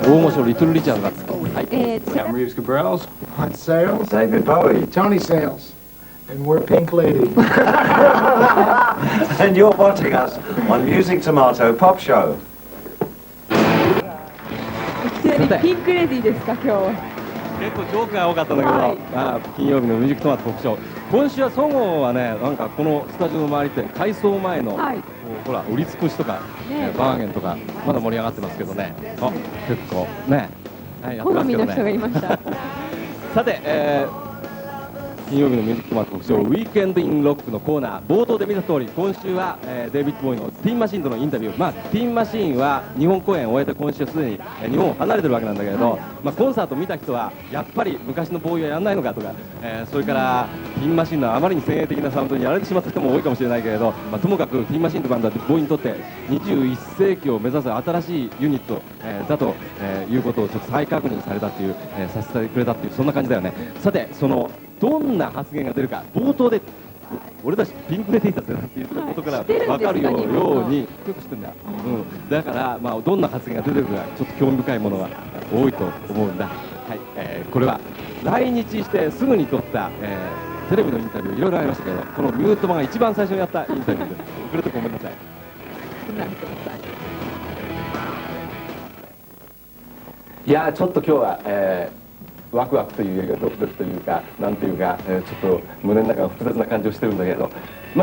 大御所リトルリチャードがつく。はい。Cam Reeves Cabrels. Hot Sales. David Bowie. Tony Sales. And we're Pink Lady. And you're watching us on Music Tomatoe Pop Show. ピンクレディーですか、今日は。結構ジョークが多かったんだけど、金曜日のミュージックトマト特賞。今週はそごうはね、なんかこのスタジオの周りって改装前の、ほら売り尽くしとか、バーゲンとかまだ盛り上がってますけどね。あ、結構ね、やってますけどね。好みの人がいました。さて、金曜日のミュージックトマト特賞ウィークエンド・イン・ロックのコーナー、冒頭で見た通り今週は、デイビッド・ボーイのティン・マシーンとのインタビュー、ティン・マシーンは日本公演を終えて今週すでに、日本を離れてるわけなんだけれど、コンサート見た人はやっぱり昔のボーイはやんないのかとか、それからティン・マシーンのあまりに先鋭的なサウンドにやられてしまった人も多いかもしれないけれど、ともかくティン・マシーンというバンドはボーイにとって21世紀を目指す新しいユニット、だと、いうことをちょっと再確認されたっていう、させてくれたっていうそんな感じだよね。さてそのどんな発言が出るか冒頭で俺たちピンクレディーだってっていうことから分かるようによく知ってるんだ、だから、どんな発言が出てくるかちょっと興味深いものが多いと思うんだ。はい、これは来日してすぐに撮った、テレビのインタビューいろいろありましたけど、このミュートマンが一番最初にやったインタビューです。遅れてごめんなさい。いやちょっと今日は、ワクワクというよりはドキドキというかなんというか、ちょっと胸の中が複雑な感じをしてるんだけれど、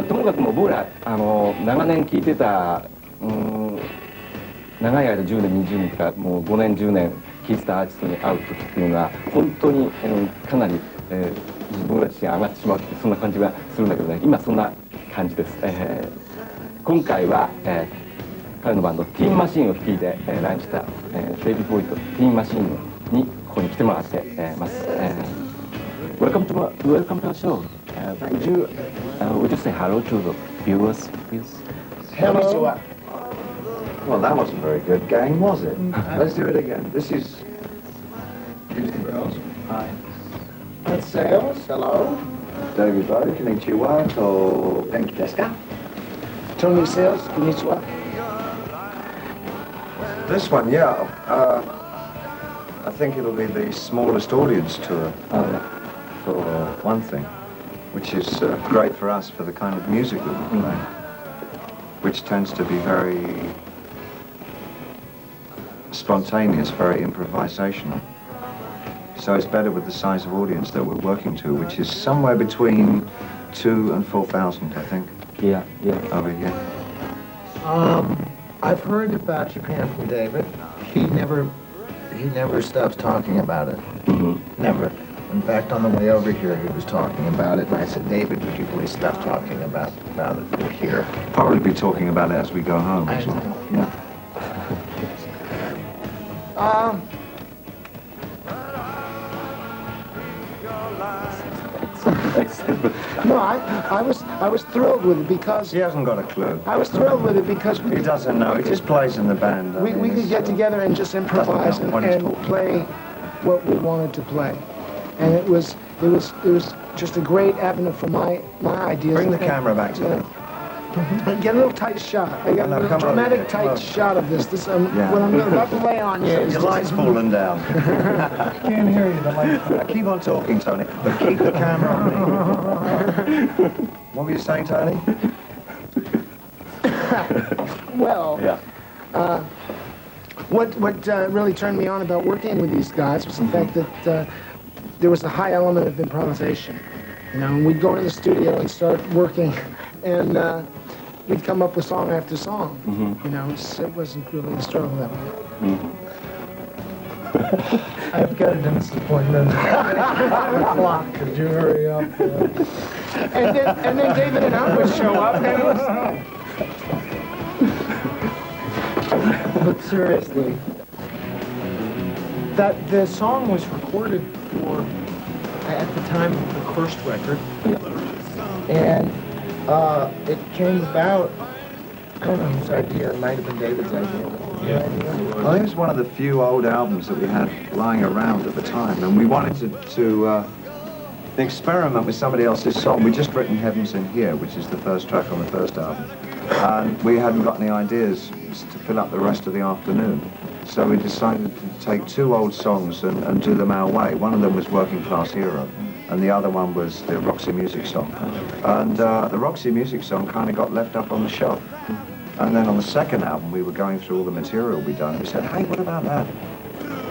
ともかくもう僕ら長年聴いてた長い間10年20年とかもう5年10年聴いてたアーティストに会う時っていうのは本当に、かなり、自分たちが上がってしまうってそんな感じがするんだけどね、今そんな感じです。今回は、彼のバンドティンマシーンを率いて、来日した、デイビッド・ボーイとティンマシーンにここに来てもらって、ます。Welcome to our show. Would you say hello to the viewers, please? Hello. Well, that wasn't very good, gang, was it? Let's do it again. This is Music Cabrels. Hi. Hot Sales. Hello. David Bowie. Konnichiwa. To Genki desu ka? Tony Sales. Konnichiwa. This one, yeah. I think it'll be the smallest audience tour, for one thing, which is great for us for the kind of music that we play, which tends to be very spontaneous, very improvisational. So it's better with the size of audience that we're working to, which is somewhere between 2,000 and 4,000, I think. Yeah. Over here. I've heard about Japan from David. He never stops talking about it. Never. In fact, on the way over here, he was talking about it, and I said, David, would you please stop talking about it? We're here. Probably be talking about it as we go home. I know, yeah. No, I was thrilled with it because He hasn't got a clue. I was thrilled with it because He doesn't know. He just plays in the band. we could get together and just improvise and play what we wanted to play, and it was just a great avenue for my ideas. Bring the camera back to them. Get a little tight shot. I got a dramatic tight shot of this. What I'm about to lay on you. Your light's falling down. Can't hear you. The light. Keep on talking, Tony, but keep the camera on me. What were you saying, Tony? Well, what really turned me on about working with these guys was the fact that there was a high element of improvisation. And we'd go in the studio and start working, and we'd come up with song after song. It wasn't really a struggle that way. I've got a dentist appointment. Clock, could you hurry up? And then David and I would show up, and it was... But seriously, that the song was recorded at the time of the first record, and it came about. I don't know whose idea. It might have been David's idea. I think it was one of the few old albums that we had lying around at the time, and we wanted to experiment with somebody else's song. We'd just written Heaven's in Here, which is the first track on the first album, and we hadn't got any ideas to fill up the rest of the afternoon. So we decided to take 2 old songs and do them our way. One of them was Working Class Hero, and the other one was the Roxy Music song. And the Roxy Music song kind of got left up on the shelf. And then on the second album, we were going through all the material we'd done. We said, hey, what about that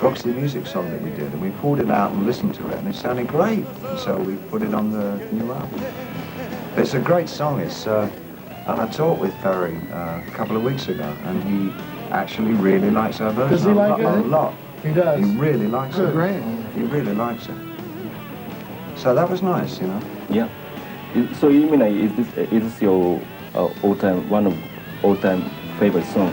Roxy Music song that we did? And we pulled it out and listened to it, and it sounded great. And so we put it on the new album. It's a great song. It's and I talked with Ferry a couple of weeks ago, and he actually really likes our version. Does he like it? A lot. He does. He really likes it. Great. He really likes it. So that was nice, you know. Yeah. So you mean like, is this your one of all-time favorite song?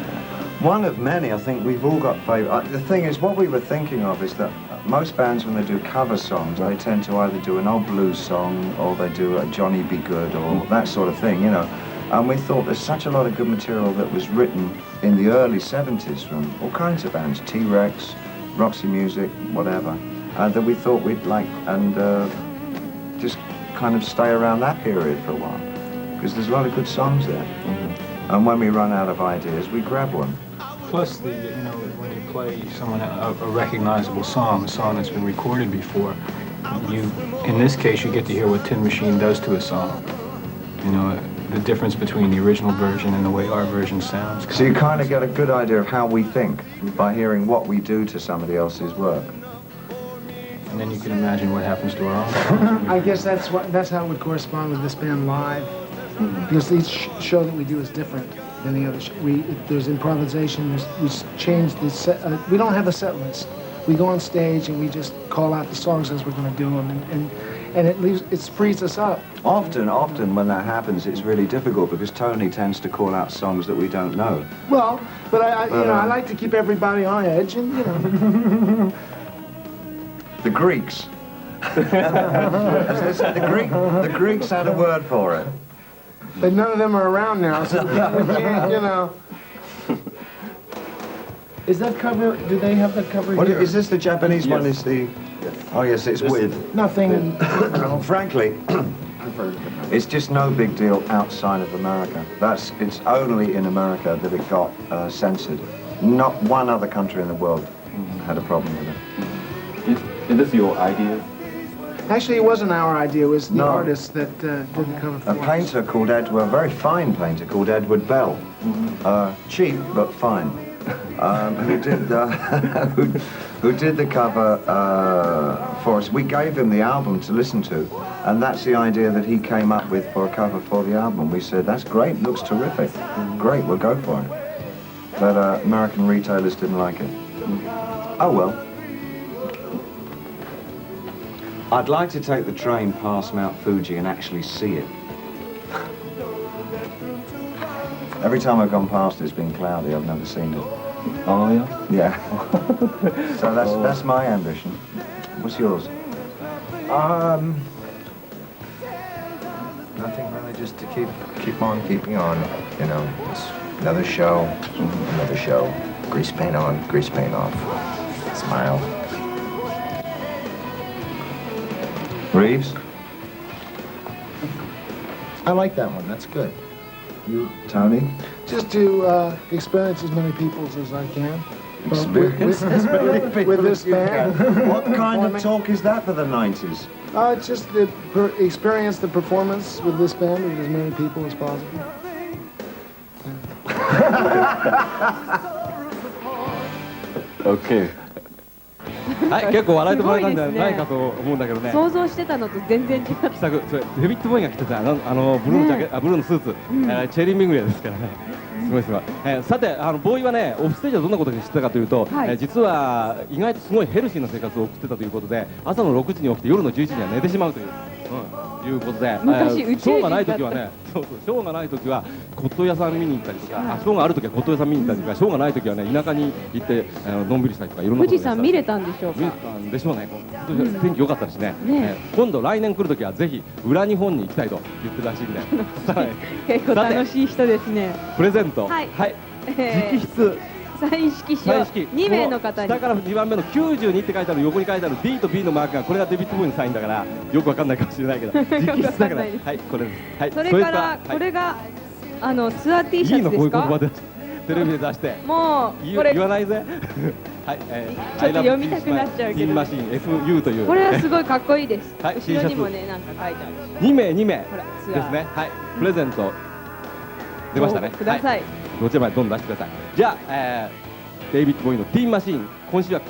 One of many. I think we've all got favourite. The thing is, what we were thinking of is that most bands, when they do cover songs, they tend to either do an old blues song or they do a Johnny Be Good or that sort of thing, you know. And we thought there's such a lot of good material that was written in the early 70s from all kinds of bands, T-Rex, Roxy Music, whatever, that we thought we'd like and just kind of stay around that period for a while, because there's a lot of good songs there. And when we run out of ideas, we grab one. Plus, when you play someone a recognizable song, a song that's been recorded before, in this case, you get to hear what Tin Machine does to a song. You know, the difference between the original version and the way our version sounds. So you kind of get a good idea of how we think by hearing what we do to somebody else's work. And then you can imagine what happens to our own. I guess that's how it would correspond with this band live. Because each show that we do is different than the other. There's improvisation. We change the set. We don't have a set list. We go on stage and we just call out the songs as we're going to do them, and it frees us up. Often when that happens, it's really difficult because Tony tends to call out songs that we don't know. Well, but I like to keep everybody on edge, and you know. The Greeks. As they said, the Greeks had a word for it. But none of them are around now, so we can't, you know. Is that cover, do they have that cover here? Is this the Japanese one? Is the... Oh yes, it's with. Nothing. Frankly, it's just no big deal outside of America. It's only in America that it got censored. Not one other country in the world had a problem with it. Is this your idea? Actually, it wasn't our idea. It was the No. artist that did the cover for A us. painter called Edward, a very fine painter called Edward Bell. Cheap, but fine. Who did the cover for us. We gave him the album to listen to, and that's the idea that he came up with for a cover for the album. We said, that's great, looks terrific. Great, we'll go for it. But American retailers didn't like it. Oh well. I'd like to take the train past Mount Fuji and actually see it. Every time I've gone past, it's been cloudy. I've never seen it. Oh yeah. Yeah. So that's my ambition. What's yours? Nothing really, just to keep on keeping on. You know, it's another show, grease paint on, grease paint off, smile. Reeves? I like that one, that's good. You, Tony? Just to experience as many people as I can. Experience as many people with this as you band. can. What kind of talk is that for the 90s? It's just experience the performance with this band with as many people as possible. Okay. はい、結構笑えてもらえたんじゃないかと思うんだけどね。想像してたのと全然違った。気さく、それデビッド・ボーイが着てたブルーのジャケ、ブルーのスーツ、チェリー・ミグレですからね。すごいすごい。さて、ボーイはね、オフステージはどんなことを知ってたかというと、実は意外とすごいヘルシーな生活を送ってたということで、朝の6時に起きて夜の11時には寝てしまうという。いうことで、ショーがない時はね、ショーがない時は骨董屋さん見に行ったりとか、ショーがある時は骨董屋さん見に行ったりとか、ショーがない時はね、田舎に行ってのんびりしたりとか、いろんなことを富士山見れたんでしょうか。見れたんでしょうね。天気良かったしね。今度来年来る時はぜひ裏日本に行きたいと言ってるらしいんで。結構楽しい人ですね。プレゼント。はい。直筆。サイン色紙を2名の方に。下から2番目の92って書いてある横に書いてある D と B のマークがこれがデビッド・ボーイのサインだからよくわかんないかもしれないけど直筆だからはいこれです。はい。それからこれがツアー T シャツですか？テレビで出してもうこれ言わないぜはい、ちょっと読みたくなっちゃうけどティーンマシーン FU というこれはすごいかっこいいです。はい後ろにもねなんか書いてあるし。 2名ほらツアーですね。はい、プレゼント出ましたね。ください。どちらまでどんどん出してください。じゃあ、デイビッド・ボーイのティーンマシーン、今週は